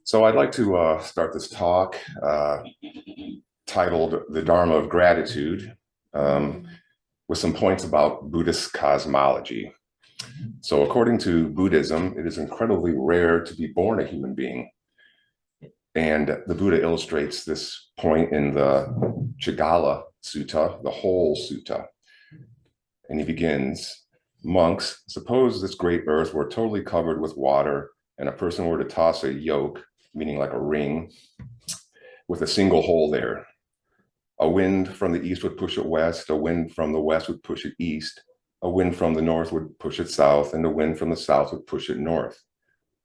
So I'd like to start this talk titled The Dharma of Gratitude with some points about Buddhist cosmology. So according to Buddhism, it is incredibly rare to be born a human being. And the Buddha illustrates this point in the Chigala Sutta, the whole sutta. And he begins, monks, suppose this great earth were totally covered with water and a person were to toss a yoke, meaning like a ring, with a single hole there. A wind from the east would push it west, a wind from the west would push it east, a wind from the north would push it south, and a wind from the south would push it north.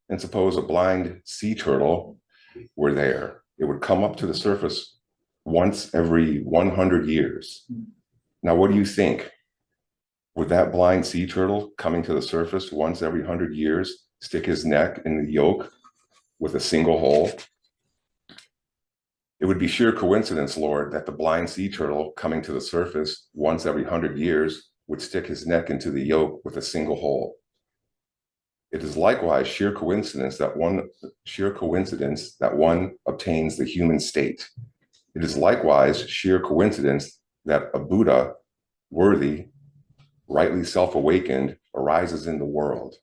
And suppose a blind sea turtle were there. It would come up to the surface once every 100 years. Now, what do you think? Would that blind sea turtle coming to the surface once every 100 years stick his neck in the yoke with a single hole? It would be sheer coincidence, Lord, that the blind sea turtle coming to the surface once every 100 years would stick his neck into the yoke with a single hole. It is likewise sheer coincidence that one obtains the human state. It is likewise sheer coincidence that a Buddha, worthy, rightly self-awakened, arises in the world.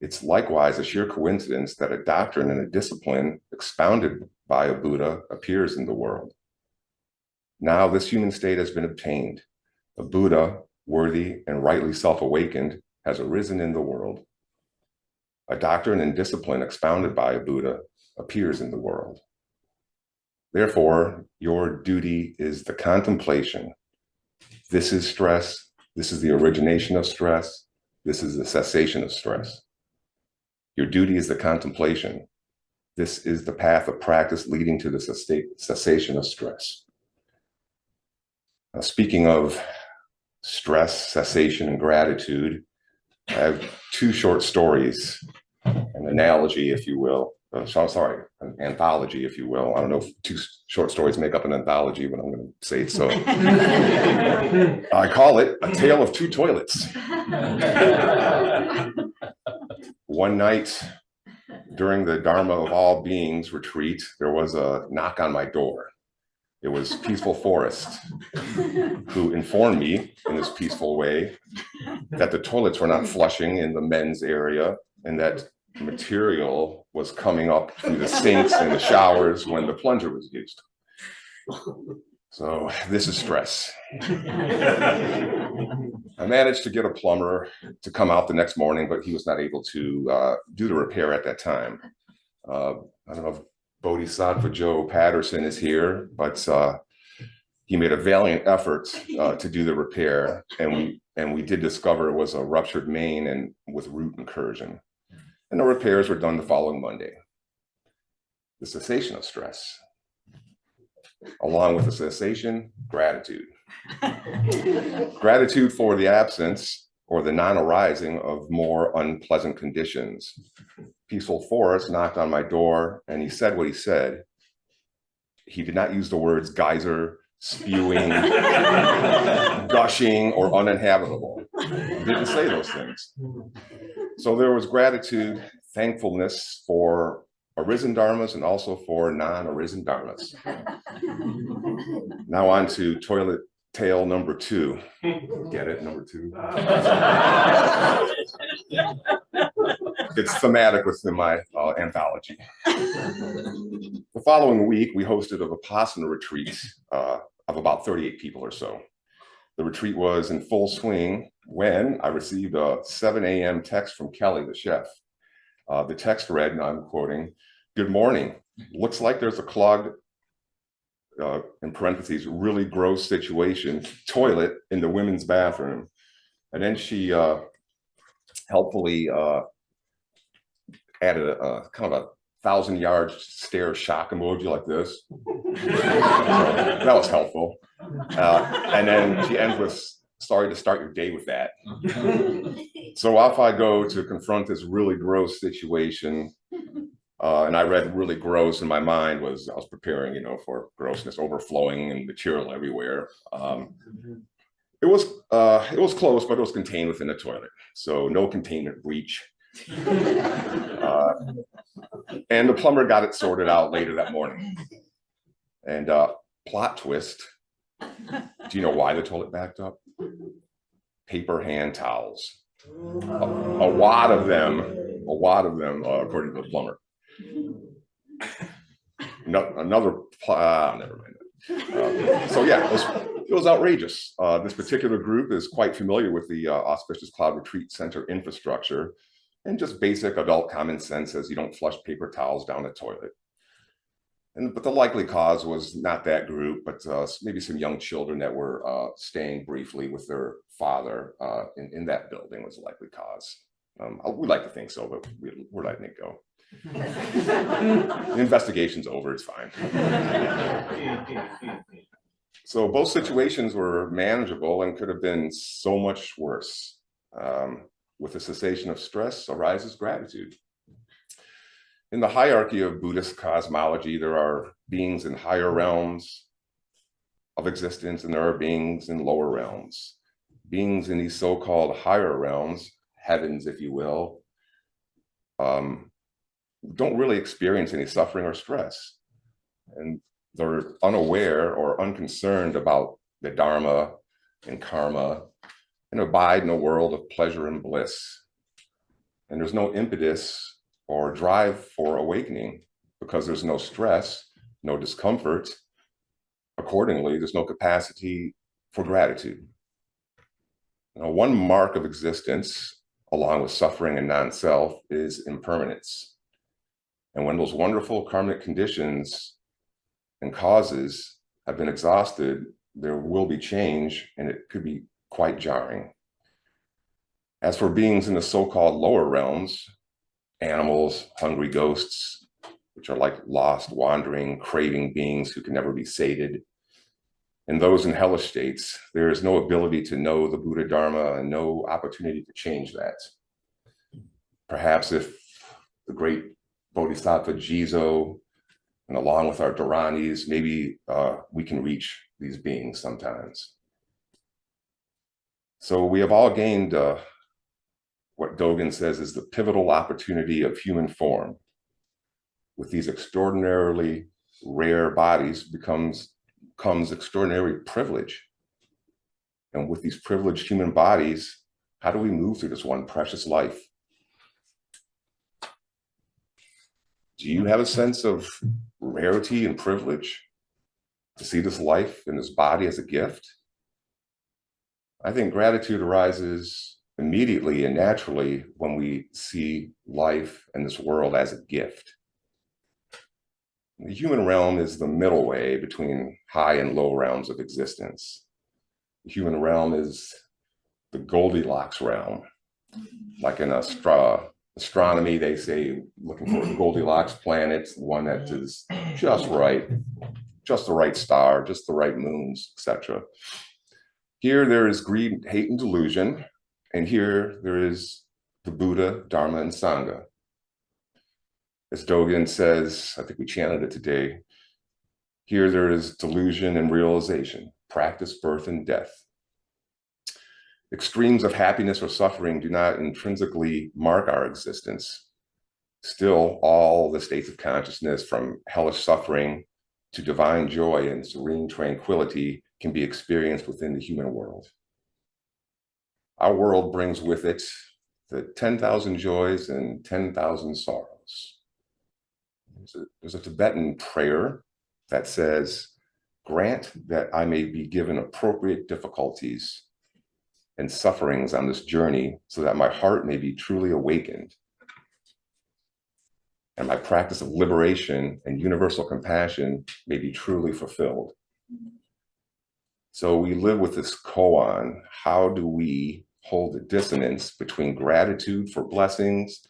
It's likewise a sheer coincidence that a doctrine and a discipline expounded by a Buddha appears in the world. Now this human state has been obtained. A Buddha, worthy and rightly self-awakened, has arisen in the world. A doctrine and discipline expounded by a Buddha appears in the world. Therefore, your duty is the contemplation. This is stress. This is the origination of stress. This is the cessation of stress. Your duty is the contemplation. This is the path of practice leading to the cessation of stress. Now, speaking of stress, cessation, and gratitude, I have two short stories, an analogy, if you will. An anthology, if you will. I don't know if two short stories make up an anthology, but I'm going to say it so. I call it A Tale of Two Toilets. One night during the Dharma of All Beings retreat, there was a knock on my door. It was Peaceful Forest, who informed me in this peaceful way that the toilets were not flushing in the men's area and that material was coming up through the sinks and the showers when the plunger was used. So this is stress. I managed to get a plumber to come out the next morning, but he was not able to do the repair at that time. I don't know if Bodhisattva Joe Patterson is here, but he made a valiant effort to do the repair, and we did discover it was a ruptured main and with root incursion. And the repairs were done the following Monday. The cessation of stress. Along with the cessation, gratitude. Gratitude for the absence or the non-arising of more unpleasant conditions. Peaceful Forest knocked on my door and he said what he said. He did not use the words geyser, spewing, gushing, or uninhabitable. He didn't say those things. So there was gratitude, thankfulness for arisen dharmas and also for non-arisen dharmas. Now on to toilet tale number 2. Get it, number 2? It's thematic within my anthology. The following week, we hosted a Vipassana retreat of about 38 people or so. The retreat was in full swing when I received a 7 a.m. text from Kelly, the chef. The text read, and I'm quoting, "Good morning. Looks like there's a clogged, in parentheses, really gross situation, toilet in the women's bathroom." And then she helpfully added a kind of a 1,000-yard stare shock emoji like this. So that was helpful. And then she ends with, "Sorry to start your day with that." So off I go to confront this really gross situation. And I read really gross in my mind I was preparing, for grossness overflowing and material everywhere. It was close, but it was contained within the toilet. So no containment breach. And the plumber got it sorted out later that morning. And plot twist, do you know why the toilet backed up? Paper hand towels. A wad of them, according to the plumber. Never mind. So yeah, it was outrageous. This particular group is quite familiar with the Auspicious Cloud Retreat Center infrastructure, and just basic adult common sense says you don't flush paper towels down the toilet. But the likely cause was not that group, but maybe some young children that were staying briefly with their father in that building was the likely cause. We'd like to think so, but we're letting it go. The investigation's over, it's fine. So both situations were manageable and could have been so much worse. With the cessation of stress arises gratitude. In the hierarchy of Buddhist cosmology, there are beings in higher realms of existence, and there are beings in lower realms. Beings in these so-called higher realms, heavens, if you will, don't really experience any suffering or stress. And they're unaware or unconcerned about the Dharma and karma, and abide in a world of pleasure and bliss. And there's no impetus or drive for awakening because there's no stress, no discomfort. Accordingly, there's no capacity for gratitude. Now, one mark of existence, along with suffering and non-self, is impermanence. And when those wonderful karmic conditions and causes have been exhausted, there will be change, and it could be quite jarring. As for beings in the so-called lower realms, animals, hungry ghosts, which are like lost, wandering, craving beings who can never be sated, and those in hellish states, there is no ability to know the Buddha Dharma and no opportunity to change that. Perhaps if the great Bodhisattva Gyōzan, and along with our Dharanis, maybe we can reach these beings sometimes. So we have all gained what Dogen says is the pivotal opportunity of human form. With these extraordinarily rare bodies comes extraordinary privilege. And with these privileged human bodies, how do we move through this one precious life? Do you have a sense of rarity and privilege to see this life and this body as a gift? I think gratitude arises immediately and naturally when we see life and this world as a gift. The human realm is the middle way between high and low realms of existence. The human realm is the Goldilocks realm. Like in astronomy, they say looking for the Goldilocks planet, one that is just right, just the right star, just the right moons, etc. Here there is greed, hate, and delusion. And here there is the Buddha, Dharma, and Sangha. As Dogen says, I think we chanted it today, here there is delusion and realization, practice, birth, and death. Extremes of happiness or suffering do not intrinsically mark our existence. Still, all the states of consciousness, from hellish suffering to divine joy and serene tranquility, can be experienced within the human world. Our world brings with it the 10,000 joys and 10,000 sorrows. There's a Tibetan prayer that says, "Grant that I may be given appropriate difficulties and sufferings on this journey so that my heart may be truly awakened and my practice of liberation and universal compassion may be truly fulfilled." So we live with this koan. How do we hold the dissonance between gratitude for blessings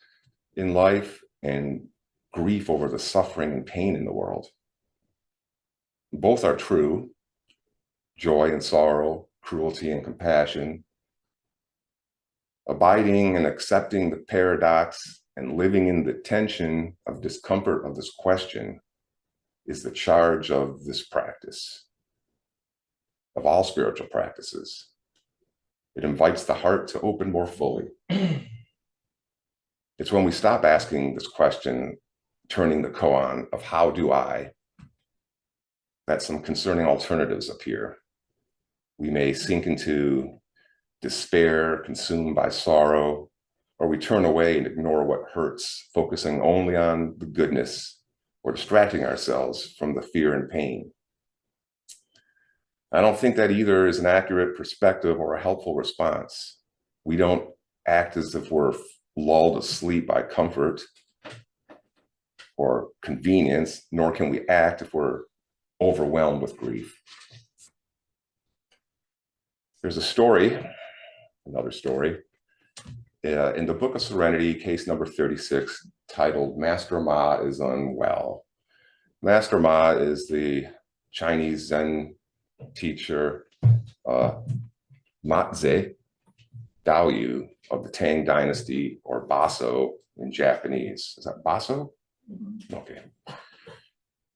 in life and grief over the suffering and pain in the world? Both are true, joy and sorrow, cruelty and compassion. Abiding and accepting the paradox and living in the tension of discomfort of this question is the charge of this practice, of all spiritual practices. It invites the heart to open more fully. It It's when we stop asking this question, turning the koan of how do I, that some concerning alternatives appear. We may sink into despair, consumed by sorrow, or we turn away and ignore what hurts, focusing only on the goodness or distracting ourselves from the fear and pain. I don't think that either is an accurate perspective or a helpful response. We don't act as if we're lulled asleep by comfort or convenience, nor can we act if we're overwhelmed with grief. There's a story, another story, in the Book of Serenity, case number 36, titled Master Ma is Unwell. Master Ma is the Chinese Zen teacher, Matze Daoyu of the Tang Dynasty, or Baso in Japanese. Is that Baso? Okay.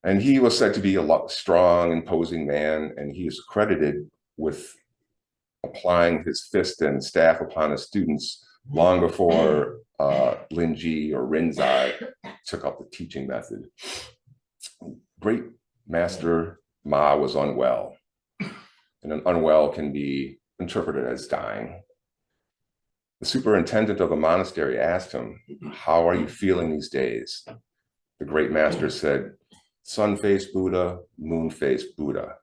And he was said to be a strong, imposing man, and he is credited with applying his fist and staff upon his students long before Linji or Rinzai took up the teaching method. Great Master Ma was unwell, and an unwell can be interpreted as dying. The superintendent of the monastery asked him, "How are you feeling these days?" The great master said, "Sun-faced Buddha, moon-faced Buddha."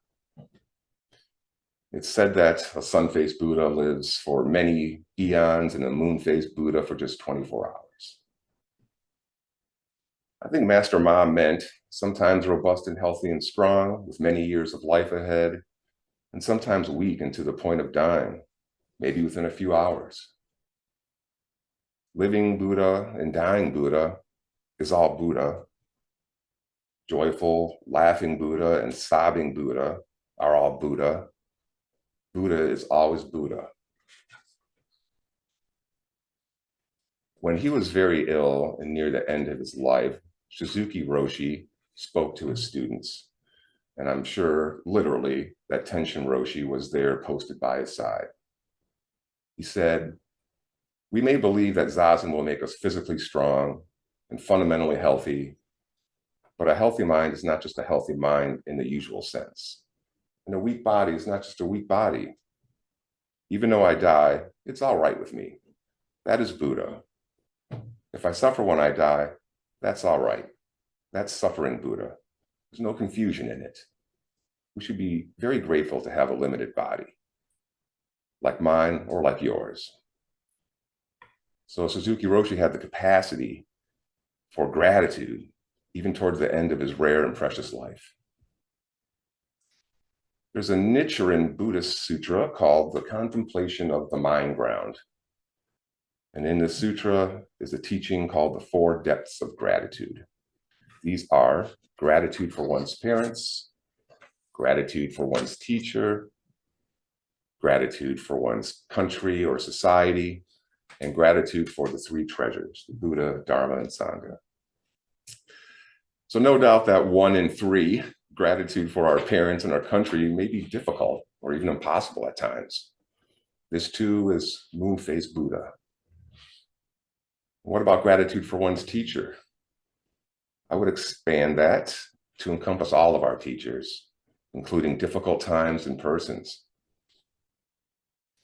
It's said that a sun-faced Buddha lives for many eons and a moon-faced Buddha for just 24 hours. I think Master Ma meant sometimes robust and healthy and strong, with many years of life ahead, and sometimes weak and to the point of dying, maybe within a few hours. Living Buddha and dying Buddha is all Buddha. Joyful, laughing Buddha and sobbing Buddha are all Buddha. Buddha is always Buddha. When he was very ill and near the end of his life, Suzuki Roshi spoke to his students. And I'm sure, literally, that Tenshin Roshi was there posted by his side. He said, "We may believe that Zazen will make us physically strong and fundamentally healthy, but a healthy mind is not just a healthy mind in the usual sense. And a weak body is not just a weak body. Even though I die, it's all right with me. That is Buddha. If I suffer when I die, that's all right. That's suffering Buddha. There's no confusion in it. We should be very grateful to have a limited body, like mine or like yours." So Suzuki Roshi had the capacity for gratitude, even towards the end of his rare and precious life. There's a Nichiren Buddhist sutra called The Contemplation of the Mind Ground. And in this sutra is a teaching called the Four Depths of Gratitude. These are gratitude for one's parents, gratitude for one's teacher, gratitude for one's country or society, and gratitude for the three treasures, the Buddha, Dharma, and Sangha. So no doubt that 1 in 3, gratitude for our parents and our country, may be difficult or even impossible at times. This too is moon-faced Buddha. What about gratitude for one's teacher? I would expand that to encompass all of our teachers, including difficult times and persons.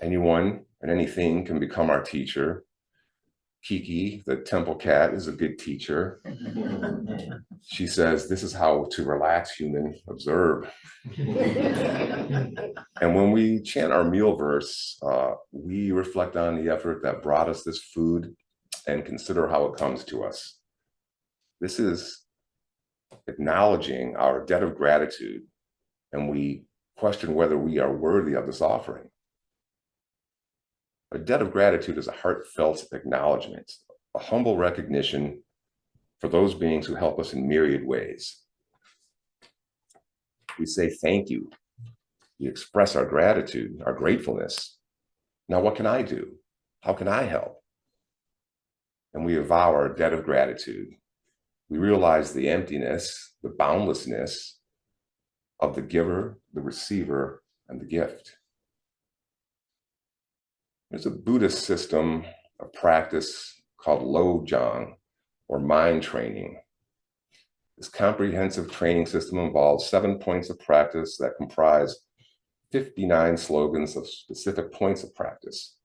Anyone and anything can become our teacher. Kiki, the temple cat, is a good teacher. She says, "This is how to relax, human, observe." And when we chant our meal verse, we reflect on the effort that brought us this food and consider how it comes to us. This is acknowledging our debt of gratitude, and we question whether we are worthy of this offering. A debt of gratitude is a heartfelt acknowledgement, a humble recognition for those beings who help us in myriad ways. We say thank you. We express our gratitude, our gratefulness. Now, what can I do? How can I help? And we avow our debt of gratitude. We realize the emptiness, the boundlessness of the giver, the receiver, and the gift. There's a Buddhist system of practice called Gyōzan, or mind training. This comprehensive training system involves 7 points of practice that comprise 59 slogans of specific points of practice.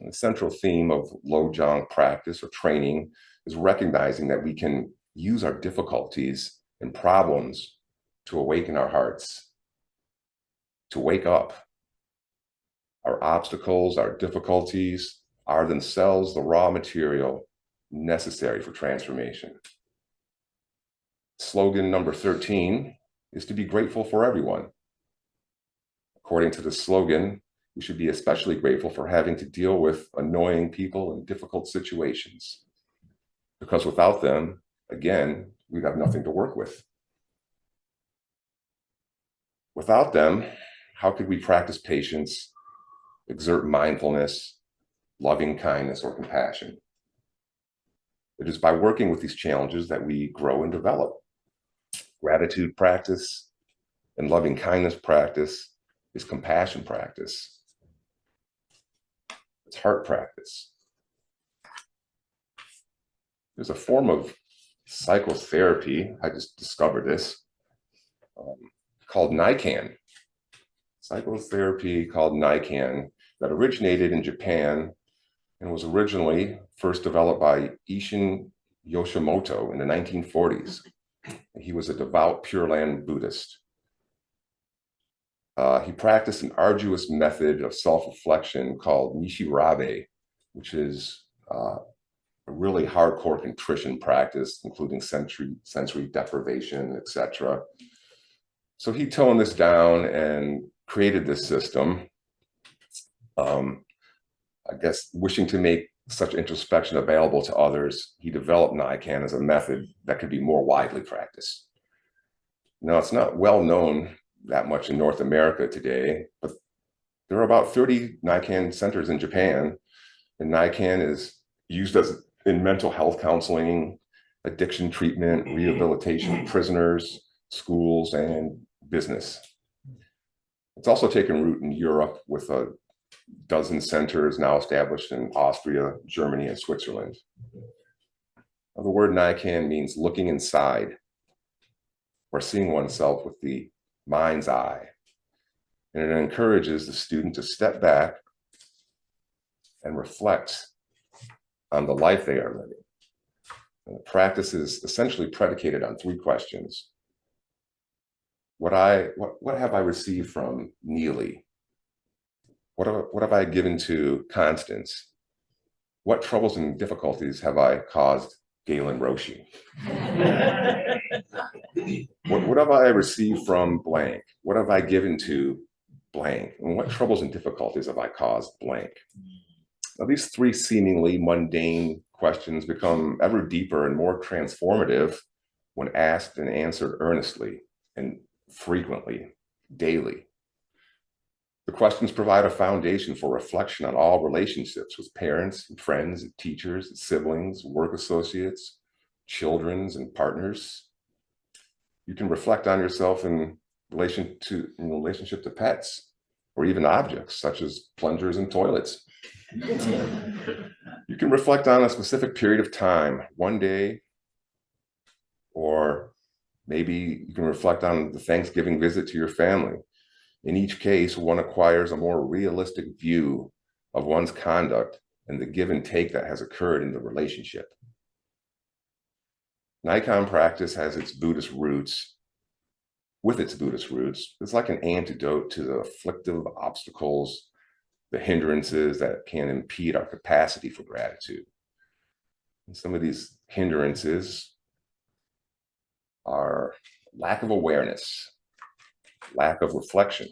And the central theme of Gyōzan practice or training is recognizing that we can use our difficulties and problems to awaken our hearts, to wake up. Our obstacles, our difficulties are themselves the raw material necessary for transformation. Slogan number 13 is to be grateful for everyone. According to the slogan, we should be especially grateful for having to deal with annoying people in difficult situations, because without them, again, we'd have nothing to work with. Without them, how could we practice patience, exert mindfulness, loving kindness, or compassion? It is by working with these challenges that we grow and develop. Gratitude practice and loving kindness practice is compassion practice. It's heart practice. There's a form of psychotherapy, I just discovered this, called Nikan. Psychotherapy called Nikan that originated in Japan and was originally first developed by Isshin Yoshimoto in the 1940s. He was a devout Pure Land Buddhist. He practiced an arduous method of self-reflection called Nishirabe, which is a really hardcore contrition practice, including sensory deprivation, etc. So he toned this down and created this system, I guess wishing to make such introspection available to others. He developed Nikan as a method that could be more widely practiced. Now, it's not well known that much in North America today, but there are about 30 Nikan centers in Japan, and Nikan is used in mental health counseling, addiction treatment, rehabilitation of prisoners, schools, and business. It's also taken root in Europe with a dozen centers now established in Austria, Germany, and Switzerland. Now, the word Nikan means looking inside, or seeing oneself with the mind's eye. And it encourages the student to step back and reflect on the life they are living. And the practice is essentially predicated on 3 questions. What have I received from Neely? What have I given to Constance? What troubles and difficulties have I caused Galen Roshi? What have I received from blank? What have I given to blank? And what troubles and difficulties have I caused blank? Now, these 3 seemingly mundane questions become ever deeper and more transformative when asked and answered earnestly and frequently, daily. The questions provide a foundation for reflection on all relationships with parents, and friends, and teachers, and siblings, work associates, children, and partners. You can reflect on yourself in relationship to pets, or even objects such as plungers and toilets. You can reflect on a specific period of time, one day, or maybe you can reflect on the Thanksgiving visit to your family. In each case, one acquires a more realistic view of one's conduct and the give and take that has occurred in the relationship. Nikan practice has its Buddhist roots. With its Buddhist roots, it's like an antidote to the afflictive obstacles, the hindrances that can impede our capacity for gratitude. And some of these hindrances are lack of awareness, lack of reflection,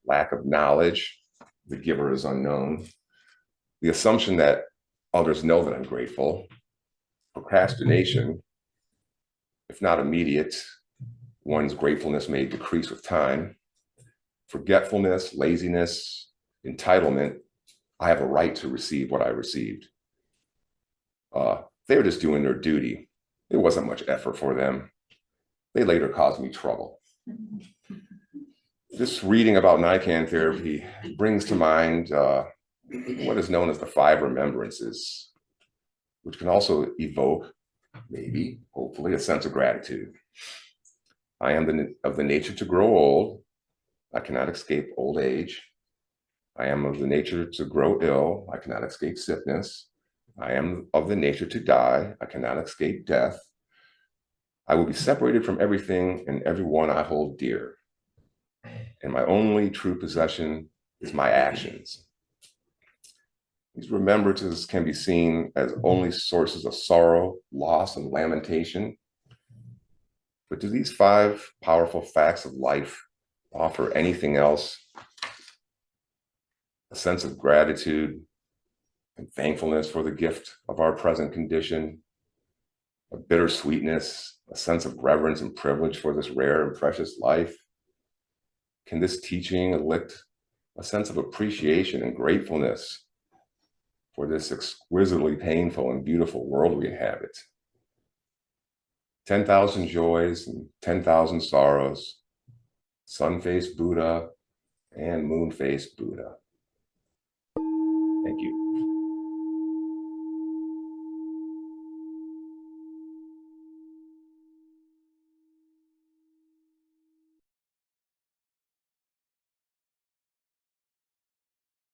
lack of knowledge, the giver is unknown, the assumption that others know that I'm grateful, procrastination, if not immediate, one's gratefulness may decrease with time, forgetfulness, laziness, entitlement, I have a right to receive what I received. They were just doing their duty. It wasn't much effort for them. They later caused me trouble. Just reading about Nikan therapy brings to mind what is known as the 5 remembrances, which can also evoke, maybe, hopefully, a sense of gratitude. I am of the nature to grow old. I cannot escape old age. I am of the nature to grow ill. I cannot escape sickness. I am of the nature to die. I cannot escape death. I will be separated from everything and everyone I hold dear. And my only true possession is my actions. These remembrances can be seen as only sources of sorrow, loss, and lamentation. But do these 5 powerful facts of life offer anything else? A sense of gratitude and thankfulness for the gift of our present condition, a bittersweetness, a sense of reverence and privilege for this rare and precious life? Can this teaching elicit a sense of appreciation and gratefulness for this exquisitely painful and beautiful world we inhabit? 10,000 joys and 10,000 sorrows, sun-faced Buddha and moon-faced Buddha. Thank you.